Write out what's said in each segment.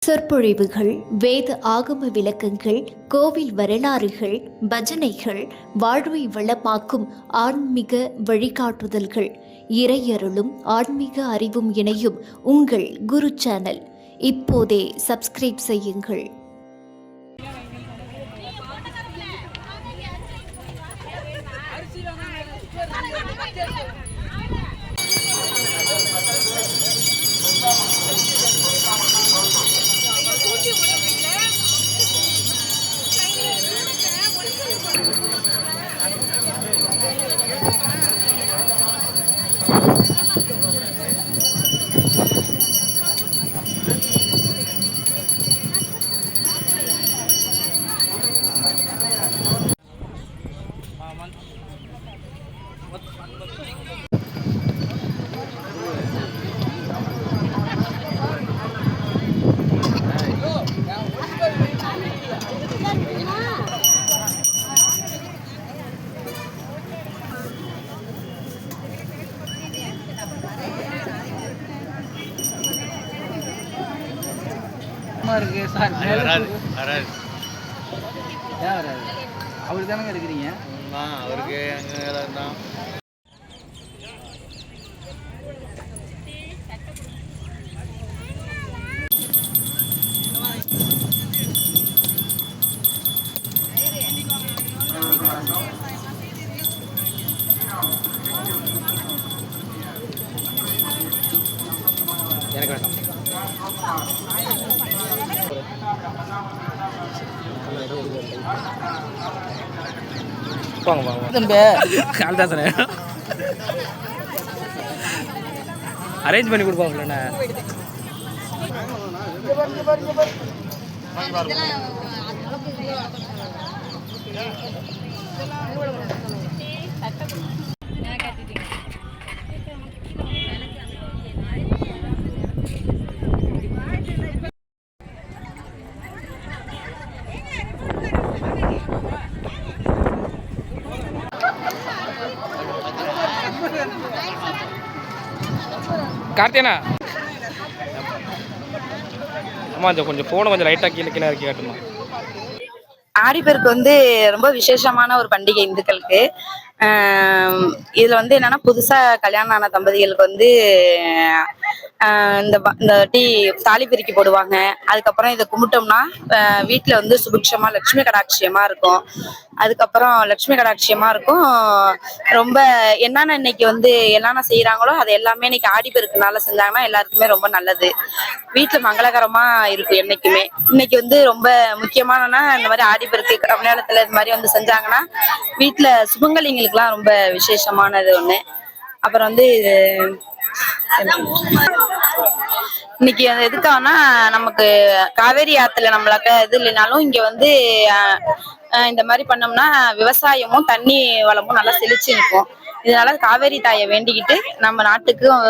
சொற்பொழிவுகள், வேத ஆகம விளக்கங்கள், கோவில் வரலாறுகள், பஜனைகள், வாழ்வை வளமாக்கும் ஆன்மீக வழிகாட்டுதல்கள், இறையருளும் ஆன்மீக அறிவும் இணையும் உங்கள் குரு சேனல். இப்போதே சப்ஸ்கிரைப் செய்யுங்கள். இருக்கு சார் அவருக்கு தானங்க இருக்கிறீங்க. அவருக்கு தான் எனக்கு வேண்டாம். அரேஞ்ச் பண்ணி கொடுப்பாங்களே. கார்த்தியனா அம்மா கொஞ்சம் போனை கொஞ்சம் லைட்டாக கீழே கீழே இறக்கி காட்டுமா. ஆடிப்பெருக்கு ரொம்ப விசேஷமான ஒரு பண்டிகை இந்துக்களுக்கு. இதுல என்னன்னா, புதுசா கல்யாணம் ஆன தம்பதிகளுக்கு இந்த தாலி பிரிக்கி போடுவாங்க. அதுக்கப்புறம் இதை கும்பிட்டோம்னா வீட்டுல சுபிக்ஷமா லட்சுமி கடாட்சியமா இருக்கும். அதுக்கப்புறம் லட்சுமி கடாட்சியமா இருக்கும். ரொம்ப என்னென்ன இன்னைக்கு என்னென்ன செய்யறாங்களோ அது எல்லாமே இன்னைக்கு ஆடிப்பெருக்குனால செஞ்சாங்கன்னா எல்லாருக்குமே ரொம்ப நல்லது. வீட்டுல மங்களகரமா இருக்கும். என்னைக்குமே இன்னைக்கு ரொம்ப முக்கியமானனா இந்த மாதிரி ஆடிப்பெருக்கு கல்யாணத்துல இது மாதிரி செஞ்சாங்கன்னா வீட்டுல சுபங்கலிங்களுக்கு எல்லாம் ரொம்ப விசேஷமானது ஒண்ணு. அப்புறம் இன்னைக்கு எதுக்காகனா, நமக்கு காவேரி ஆத்துல நம்மளாக்க இது இல்லைனாலும் இங்க இந்த மாதிரி பண்ணோம்னா விவசாயமும் தண்ணி வளமும் நல்லா செழிச்சு இருக்கும். இதனால காவேரி தாயை வேண்டிக்கிட்டு நம்ம நாட்டுக்கும்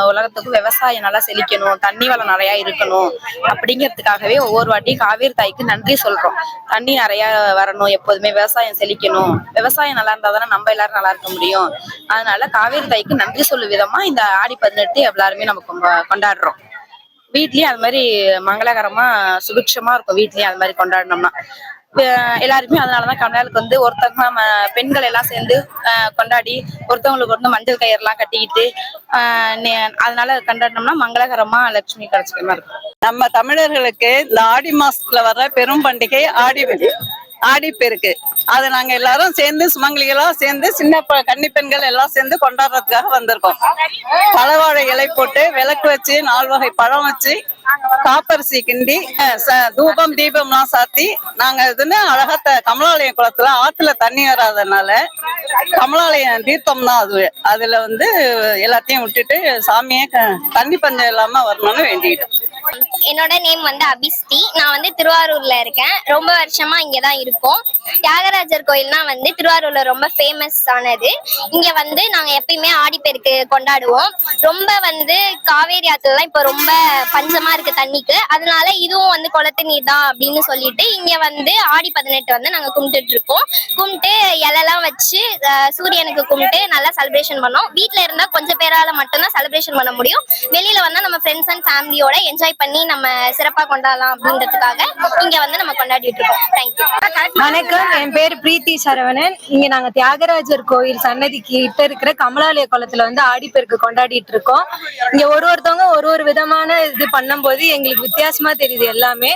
உலகத்துக்கும் விவசாயம் நல்லா செழிக்கணும், தண்ணி வளம் நிறைய இருக்கணும் அப்படிங்கிறதுக்காகவே ஒவ்வொரு வாட்டியும் காவேரி தாய்க்கு நன்றி சொல்றோம். தண்ணி நிறைய வரணும், எப்போதுமே விவசாயம் செழிக்கணும், விவசாயம் நல்லா இருந்தா தானே நம்ம எல்லாரும் நல்லா இருக்க முடியும். அதனால காவேரி தாய்க்கு நன்றி சொல்லும் விதமா இந்த ஆடி 18 எல்லாருமே நம்ம கொண்டாடுறோம். வீட்லயும் அது மாதிரி மங்களகரமா சுபிக்ஷமா இருக்கும். வீட்லயும் அது மாதிரி கொண்டாடினோம்னா எல்லாருமே அதனாலதான் கல்யாணுக்கு ஒருத்தவங்க பெண்கள் எல்லாம் சேர்ந்து கொண்டாடி ஒருத்தவங்களுக்கு மஞ்சள் கயிறு எல்லாம் கட்டிக்கிட்டு அதனால கொண்டாடினோம்னா மங்களகரமா லட்சுமி கடாட்சியமா இருக்கும். நம்ம தமிழர்களுக்கு இந்த ஆடி மாசத்துல வர்ற பெரும் பண்டிகை ஆடிப்பெருக்கு. அதை நாங்க எல்லாரும் சேர்ந்து சுமங்கலிகளா சேர்ந்து சின்ன கன்னி பெண்கள் எல்லாம் சேர்ந்து கொண்டாடுறதுக்காக வந்திருக்கோம். தலைவாழை இலை போட்டு விளக்கு வச்சு 4 வகை பழம் வச்சு காப்பரிசி கிண்டி தூபம் தீபம்லாம் சாத்தி நாங்க அழகா கமலாலயம் குளத்துல ஆத்துல தண்ணி வராதனால கமலாலயம் தீர்த்தம் தான் அதுல எல்லாத்தையும் விட்டுட்டு சாமியே தண்ணி பஞ்சம் இல்லாம வரணும்னு வேண்டிக்கிட்டோம். என்னோட நேம் அபிஸ்தி. நான் திருவாரூர்ல இருக்கேன். ரொம்ப வருஷமா இங்கதான் இருக்கோம். தியாகராஜர் கோயில்னா திருவாரூர்ல ரொம்ப ஃபேமஸ் ஆனது. இங்க நாங்க எப்பயுமே ஆடிப்பெருக்கு கொண்டாடுவோம். ரொம்ப காவேரி ஆத்துலாம் இப்ப ரொம்ப பஞ்சமா இருக்கு தண்ணிக்கு. அதனால இதுவும் வந்து குளத்து நீர் தான் அப்படின்னு சொல்லிட்டு இங்க வந்து ஆடி 18 வந்து நாங்க கும்பிட்டுட்டு இருக்கோம். கும்பிட்டு இலைலாம் வச்சு சூரியனுக்கு கும்பிட்டு நல்லா செலிப்ரேஷன் பண்ணோம். வீட்ல இருந்தா கொஞ்சம் பேரால மட்டும்தான் செலிப்ரேஷன் பண்ண முடியும். வெளியில வந்தா நம்ம ஃப்ரெண்ட்ஸ் அண்ட் ஃபேமிலியோட என்ஜாய் பண்ணி நம்ம சிறப்பா கொண்டாடலாம் அப்படின்றதுக்காக இங்க வந்து நம்ம கொண்டாடிட்டு இருக்கோம். தேங்க்யூ. வணக்கம், என் பேர் பிரீத்தி சரவணன். இங்க நாங்க தியாகராஜர் கோயில் சன்னதி கிட்ட இருக்கிற கமலாலய குளத்துல வந்து ஆடிப்பெருக்கு கொண்டாடிட்டு இருக்கோம். இங்க ஒருத்தவங்க ஒரு விதமான இது பண்ணும்போது எங்களுக்கு வித்தியாசமா தெரியுது எல்லாமே.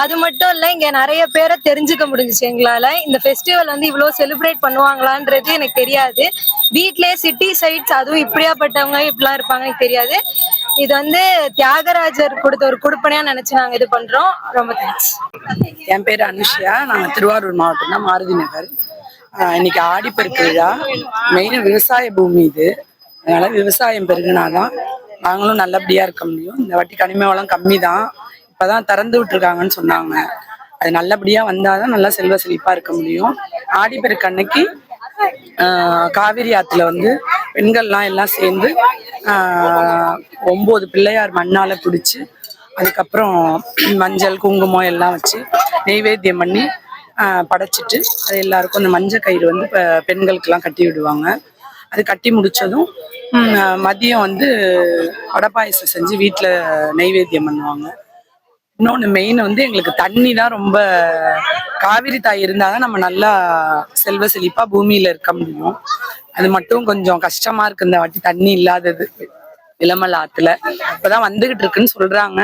அது மட்டும் இல்ல, இங்க நிறைய பேரை தெரிஞ்சுக்க முடிஞ்சுச்சு எங்களால. இந்த ஃபெஸ்டிவல் வந்து இவ்வளவு செலிப்ரேட் பண்ணுவாங்களான்றது எனக்கு தெரியாது. வீட்லயே சிட்டி சைட்ஸ் அதுவும் இப்படியாப்பட்டவங்க இப்படிலாம் இருப்பாங்க எனக்கு தெரியாது. இது வந்து தியாகராஜர் கொடுத்த ஒரு கொடுப்பனையா நினைச்சு நாங்க இது பண்றோம். ரொம்ப தேங்க்ஸ். என் பேர் அனுஷியா. நாங்கள் திருவாரூர் மாவட்டம் தான், மாருதி நகர். இன்னைக்கு ஆடிப்பெருக்கு விழா. மெயினாக விவசாய பூமி இது. அதனால விவசாயம் பெருகுனாதான் நாங்களும் நல்லபடியா இருக்க முடியும். இந்த வாட்டி கனிம வளம் கம்மி தான், இப்பதான் திறந்து விட்டுருக்காங்கன்னு சொன்னாங்க. அது நல்லபடியா வந்தாதான் நல்லா செல்வ செழிப்பா இருக்க முடியும். ஆடிப்பெருக்கு அன்னைக்கு காவிரி ஆத்துல வந்து பெண்கள்லாம் எல்லாம் சேர்ந்து 9 பிள்ளையார் மண்ணால பிடிச்சி, அதுக்கப்புறம் மஞ்சள் குங்குமம் எல்லாம் வச்சு நெய்வேத்தியம் பண்ணி படைச்சிட்டு அது எல்லாருக்கும் அந்த மஞ்சள் கயிறு வந்து பெண்களுக்கெல்லாம் கட்டி விடுவாங்க. அது கட்டி முடிச்சதும் மதியம் வந்து வடை பாயசம் செஞ்சு வீட்டில் நெய்வேத்தியம் பண்ணுவாங்க. இன்னொன்று மெயின் வந்து எங்களுக்கு தண்ணி தான் ரொம்ப, காவிரி தாய் இருந்தால் தான் நம்ம நல்லா செல்வ செழிப்பா பூமியில இருக்க முடியும். அது மட்டும் கொஞ்சம் கஷ்டமா இருக்கு இந்த வாட்டி தண்ணி இல்லாதது. இளமல் ஆத்துல இப்பதான் வந்துகிட்டு இருக்குன்னு சொல்றாங்க.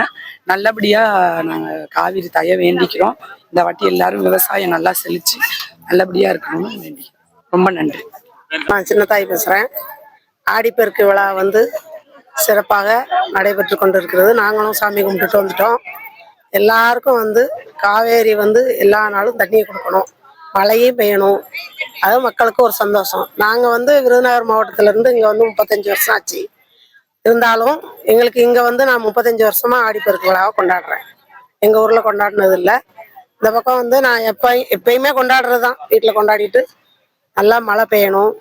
நல்லபடியா நாங்க காவிரி தாயை வேண்டிக்கிறோம். இந்த வாட்டி எல்லாரும் விவசாயம் நல்லா செழிச்சு நல்லபடியா இருக்கணும்னு வேண்டிக்கிறோம். ரொம்ப நன்றி. நான் சின்னத்தாய் பேசுறேன். ஆடிப்பெருக்கு விழா வந்து சிறப்பாக நடைபெற்று கொண்டிருக்கிறது. நாங்களும் சாமி கும்பிட்டுட்டு வந்துட்டோம். எல்லாருக்கும் வந்து காவேரி வந்து எல்லா நாளும் தண்ணியை கொடுக்கணும், மழையும் பெய்யணும். அது மக்களுக்கு ஒரு சந்தோஷம். நாங்கள் வந்து விருதுநகர் மாவட்டத்திலேருந்து இங்கே வந்து 35 வருஷம் ஆச்சு. இருந்தாலும் எங்களுக்கு இங்கே வந்து நான் 35 வருஷமா ஆடிப்பெருக்கு விழாவை கொண்டாடுறேன். எங்கள் ஊரில் கொண்டாடினது இல்லை. இந்த பக்கம் வந்து நான் எப்பயுமே கொண்டாடுறது தான். வீட்டில் கொண்டாடிட்டு நல்லா மழை பெய்யணும்,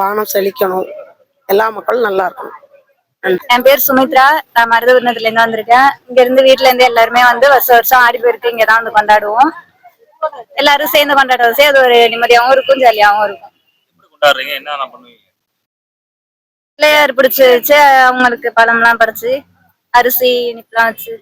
வானம் செழிக்கணும், எல்லா மக்களும் நல்லா இருக்கணும். என் பேர் சுமித்ரா. நான் மருதவர்ணத்துல இருந்து வந்திருக்கேன். இங்க இருந்து வீட்டுல இருந்து எல்லாருமே வந்து வருஷம் ஆடிப்பெருக்கு இங்கதான் வந்து கொண்டாடுவோம். எல்லாரும் சேர்ந்து கொண்டாடுறது அது ஒரு நிம்மதியாகவும் இருக்கும், ஜாலியாகவும் இருக்கும். பிள்ளையார் பிடிச்சி வச்சு அவங்களுக்கு பழம்லாம் பறிச்சு அரிசி இனிப்புலாம் வச்சு